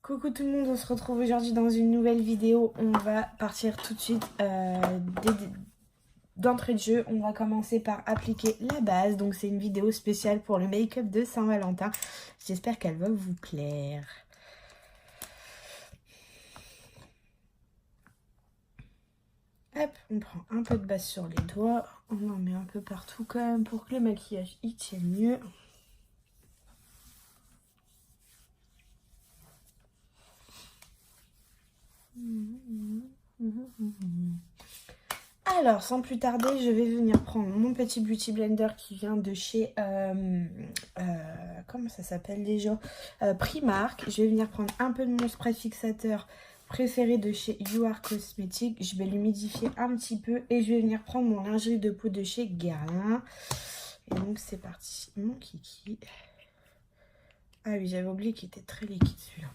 Coucou tout le monde, on se retrouve aujourd'hui dans une nouvelle vidéo. On va partir tout de suite d'entrée de jeu. On va commencer par appliquer la base. Donc c'est une vidéo spéciale pour le make-up de Saint-Valentin. J'espère qu'elle va vous plaire. Hop, on prend un peu de base sur les doigts. On en met un peu partout quand même pour que le maquillage y tienne mieux. Alors, sans plus tarder, je vais venir prendre mon petit Beauty Blender qui vient de chez... comment ça s'appelle déjà Primark. Je vais venir prendre un peu de mon spray fixateur préféré de chez You Are Cosmetics. Je vais l'humidifier un petit peu et je vais venir prendre mon lingerie de peau de chez Guerlain. Et donc, c'est parti. Mon kiki. Ah oui, j'avais oublié qu'il était très liquide celui-là.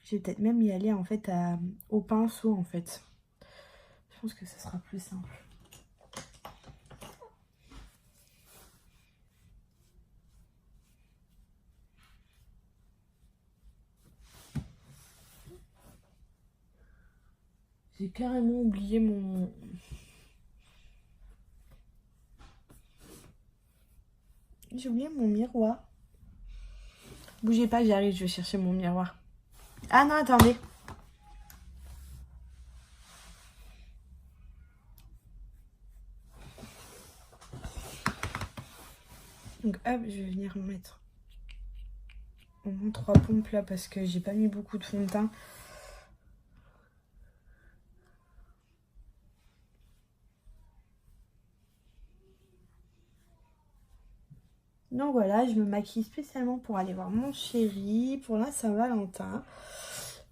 Je vais peut-être même y aller en fait au pinceau en fait. Je pense que ça sera plus simple. J'ai carrément oublié mon... J'ai oublié mon miroir. Bougez pas, j'arrive, je vais chercher mon miroir. Ah non, attendez. Donc hop, je vais venir mettre au moins 3 pompes là parce que j'ai pas mis beaucoup de fond de teint. Donc voilà, je me maquille spécialement pour aller voir mon chéri pour la Saint-Valentin.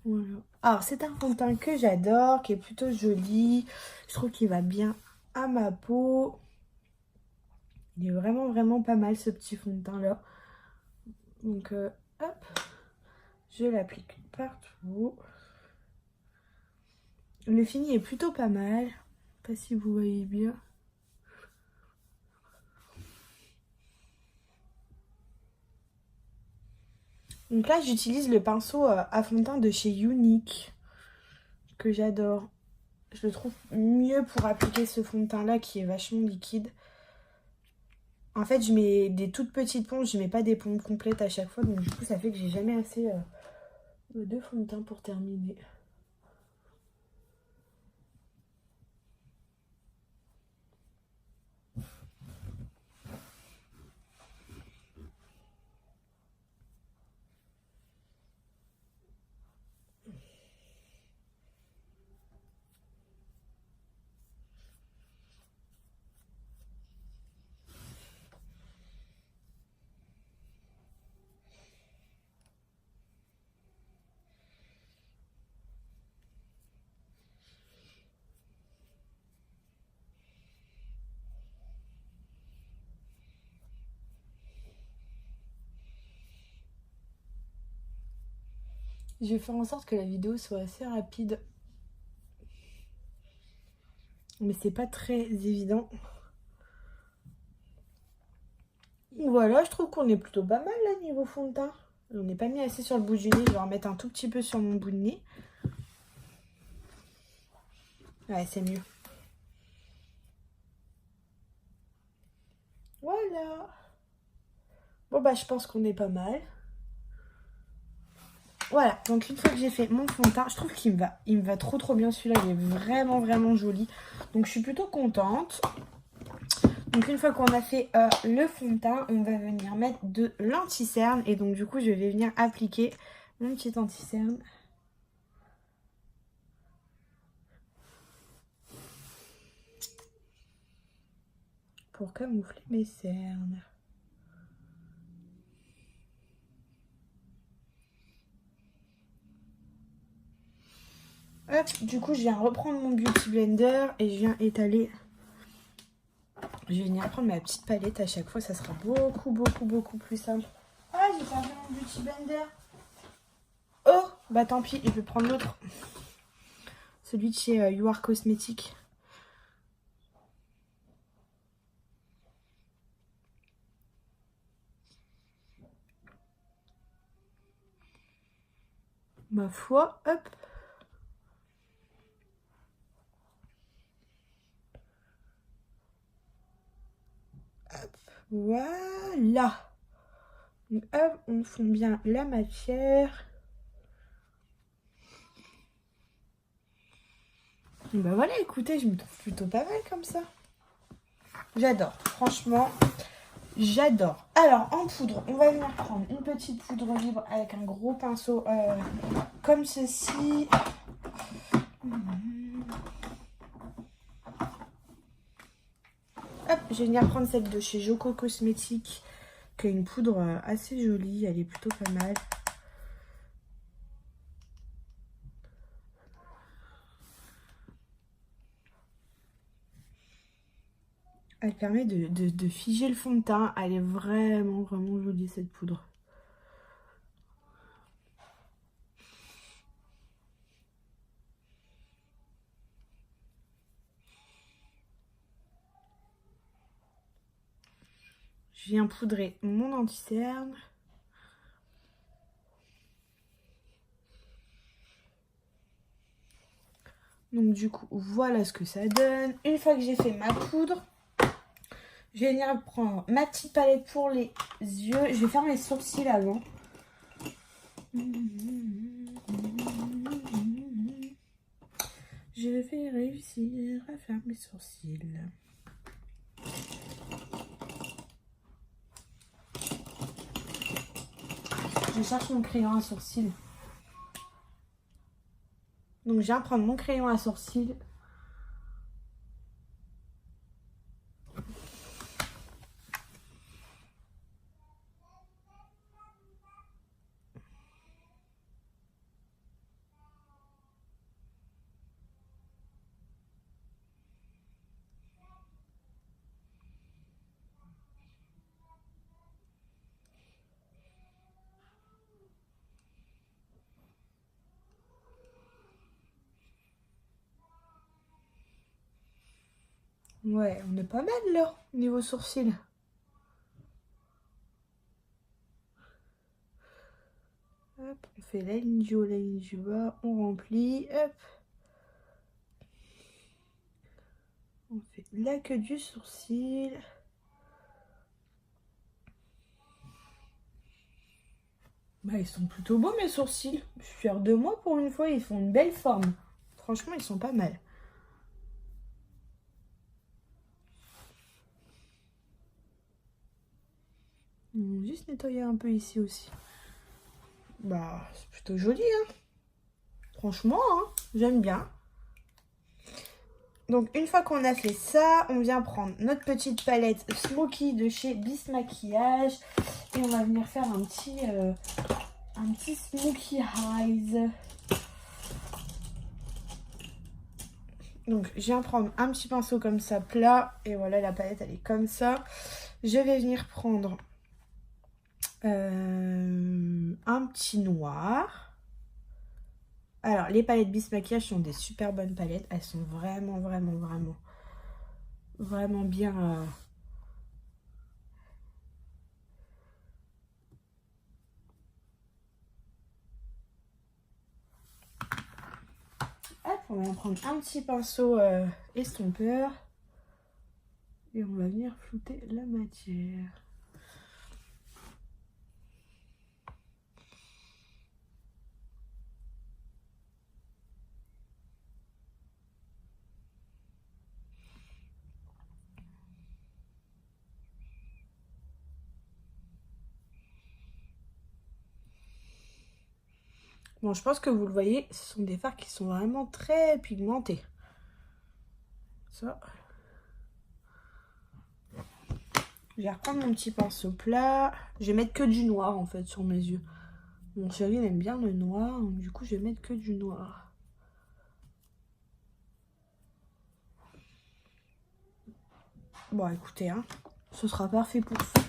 Voilà. Alors c'est un fond de teint que j'adore, qui est plutôt joli. Je trouve qu'il va bien à ma peau. Il est vraiment pas mal ce petit fond de teint là. Donc hop, je l'applique partout. Le fini est plutôt pas mal. Je sais pas si vous voyez bien. Donc là, j'utilise le pinceau à fond de teint de chez Younique, que j'adore. Je le trouve mieux pour appliquer ce fond de teint là qui est vachement liquide. En fait, je mets des toutes petites pompes, je mets pas des pompes complètes à chaque fois. Donc du coup, ça fait que j'ai jamais assez de fond de teint pour terminer. Je vais faire en sorte que la vidéo soit assez rapide. Mais c'est pas très évident. Voilà, je trouve qu'on est plutôt pas mal là niveau fond de teint. On n'est pas mis assez sur le bout du nez. Je vais en mettre un tout petit peu sur mon bout de nez. Ouais, c'est mieux. Voilà. Bon bah je pense qu'on est pas mal. Voilà, donc une fois que j'ai fait mon fond de teint, je trouve qu'il me va trop bien celui-là. Il est vraiment joli. Donc je suis plutôt contente. Donc une fois qu'on a fait le fond de teint, on va venir mettre de l'anti-cerne. Et donc du coup, je vais venir appliquer mon petit anti-cerne. Pour camoufler mes cernes. Hop, du coup, je viens reprendre mon Beauty Blender et je viens étaler. Je vais venir prendre ma petite palette à chaque fois, ça sera beaucoup plus simple. Ah, j'ai perdu mon Beauty Blender. Oh, bah tant pis, je vais prendre l'autre. Celui de chez You Are Cosmetics. ma foi. Hop. Hop. Voilà. Donc, hop, on fond bien la matière. Et ben voilà, écoutez, je me trouve plutôt pas mal comme ça. J'adore, franchement, j'adore. Alors, en poudre, on va venir prendre une petite poudre libre avec un gros pinceau comme ceci. Hop, je vais venir prendre celle de chez Joko Cosmétiques, qui est une poudre assez jolie, elle est plutôt pas mal. Elle permet de figer le fond de teint. Elle est vraiment, vraiment jolie, cette poudre. Je viens poudrer mon anti-cerne. Donc du coup, voilà ce que ça donne. Une fois que j'ai fait ma poudre, je vais venir prendre ma petite palette pour les yeux. Je vais faire mes sourcils avant. Je vais réussir à faire mes sourcils. Je cherche mon crayon à sourcils. Donc je viens prendre mon crayon à sourcils. Ouais, on est pas mal là, niveau sourcils. Hop, on fait la ligne du haut, la ligne du bas, on remplit, hop. On fait la queue du sourcil. Bah, ils sont plutôt beaux mes sourcils. Je suis fière de moi pour une fois, ils font une belle forme. Franchement, ils sont pas mal. On va juste nettoyer un peu ici aussi. Bah, c'est plutôt joli, hein. Franchement, hein, j'aime bien. Donc, une fois qu'on a fait ça, on vient prendre notre petite palette Smoky de chez Bis Maquillage. Et on va venir faire un petit Smoky Eyes. Donc, je viens prendre un petit pinceau comme ça, plat. Et voilà, la palette, elle est comme ça. Je vais venir prendre un petit noir. Alors, les palettes Bis Maquillage sont des super bonnes palettes. Elles sont vraiment, vraiment, vraiment, vraiment bien. Hop, on va prendre un petit pinceau estompeur. Et on va venir flouter la matière. Bon, je pense que vous le voyez, ce sont des fards qui sont vraiment très pigmentés. Ça. Je vais reprendre mon petit pinceau plat. Je vais mettre que du noir en fait sur mes yeux. Mon chéri il aime bien le noir, donc du coup je vais mettre que du noir. Bon écoutez, hein, ce sera parfait pour ça.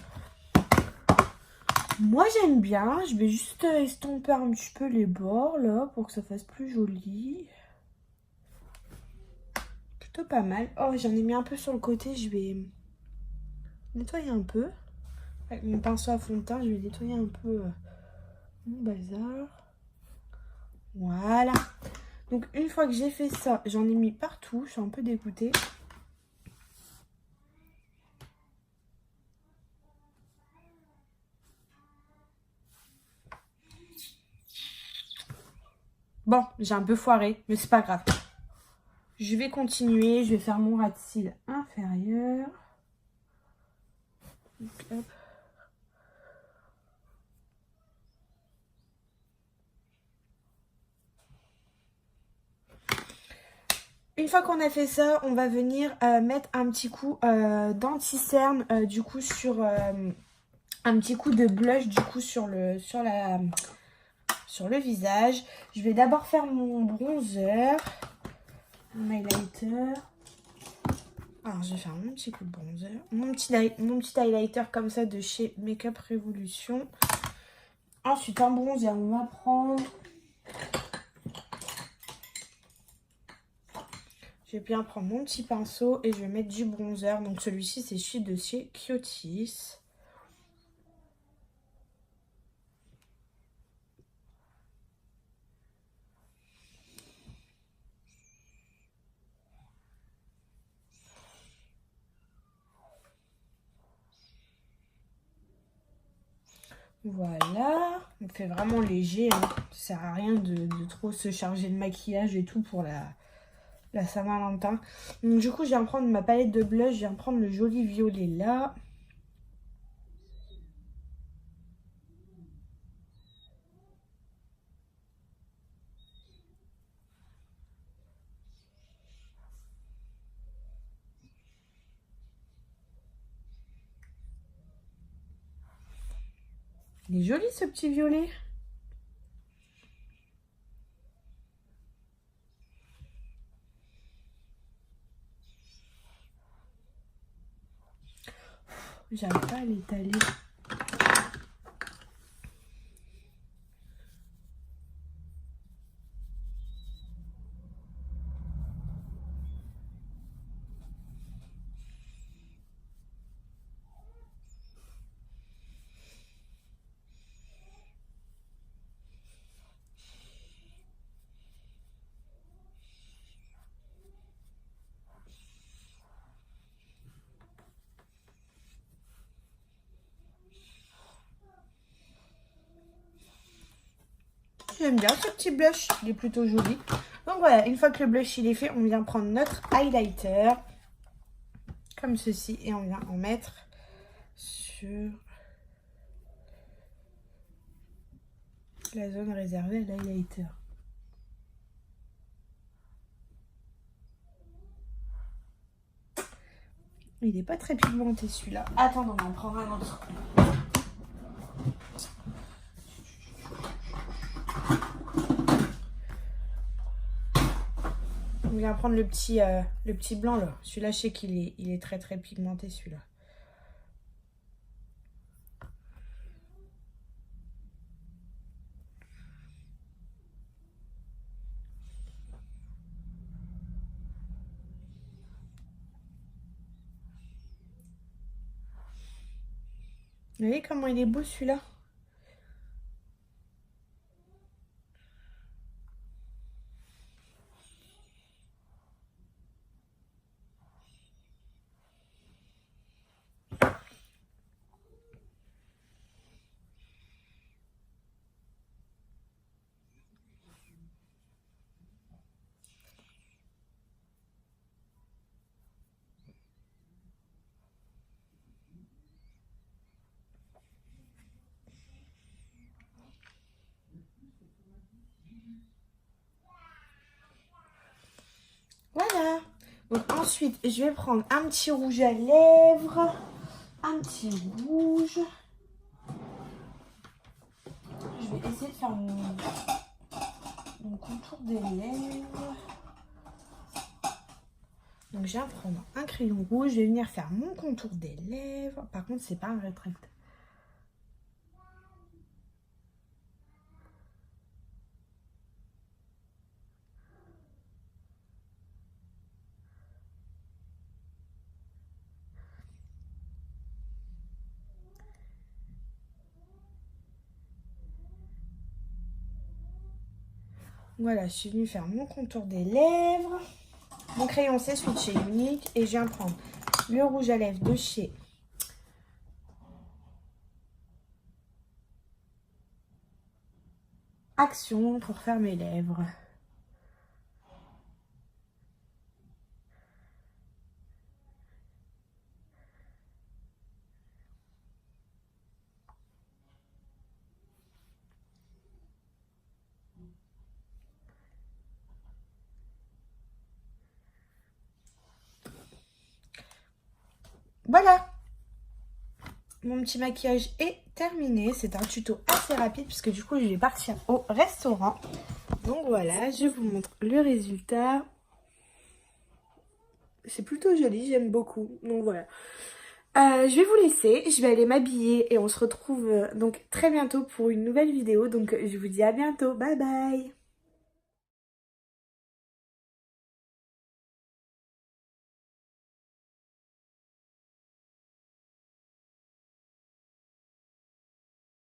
Moi j'aime bien, je vais juste estomper un petit peu les bords là pour que ça fasse plus joli. Plutôt pas mal. Oh, j'en ai mis un peu sur le côté, je vais nettoyer un peu. Avec mon pinceau à fond de teint, je vais nettoyer un peu mon bazar. Voilà. Donc une fois que j'ai fait ça, j'en ai mis partout. Je suis un peu dégoûtée. Bon, j'ai un peu foiré, mais c'est pas grave. Je vais continuer. Je vais faire mon ras de cils inférieur. Donc, hop. Une fois qu'on a fait ça, on va venir mettre un petit coup d'anti-cerne du coup sur un petit coup de blush du coup sur le visage. Je vais d'abord faire mon bronzer, mon highlighter. Alors je vais faire mon petit coup de bronzer, mon petit highlighter comme ça de chez Makeup Revolution. Ensuite en bronzer, on va prendre. Je vais bien prendre mon petit pinceau et je vais mettre du bronzer. Donc celui-ci, c'est celui de chez Kiotis. Voilà. On fait vraiment léger. Hein. Ça sert à rien de trop se charger de maquillage et tout pour la Saint-Valentin. Donc du coup, je viens prendre ma palette de blush. Je viens prendre le joli violet là. Il est joli ce petit violet. J'arrive pas à l'étaler. J'aime bien ce petit blush, il est plutôt joli. Donc voilà, une fois que le blush il est fait, on vient prendre notre highlighter. Comme ceci. Et on vient en mettre sur la zone réservée à l'highlighter. Il n'est pas très pigmenté celui-là. Attends, on va en prendre un autre. On vient prendre le petit blanc là. Celui-là, je sais qu'il est très très pigmenté celui-là. Vous voyez comment il est beau celui-là? Voilà. Donc ensuite, je vais prendre un petit rouge à lèvres. Un petit rouge. Je vais essayer de faire mon contour des lèvres. Donc je viens prendre un crayon rouge. Je vais venir faire mon contour des lèvres. Par contre, c'est pas un rétracteur. Voilà, je suis venue faire mon contour des lèvres. Mon crayon, c'est celui de chez Unique. Et je viens prendre le rouge à lèvres de chez Action pour faire mes lèvres. Voilà, mon petit maquillage est terminé. C'est un tuto assez rapide puisque du coup je vais partir au restaurant. Donc voilà, je vous montre le résultat. C'est plutôt joli, j'aime beaucoup. Donc voilà. Je vais vous laisser, je vais aller m'habiller et on se retrouve donc très bientôt pour une nouvelle vidéo. Donc je vous dis à bientôt, bye bye.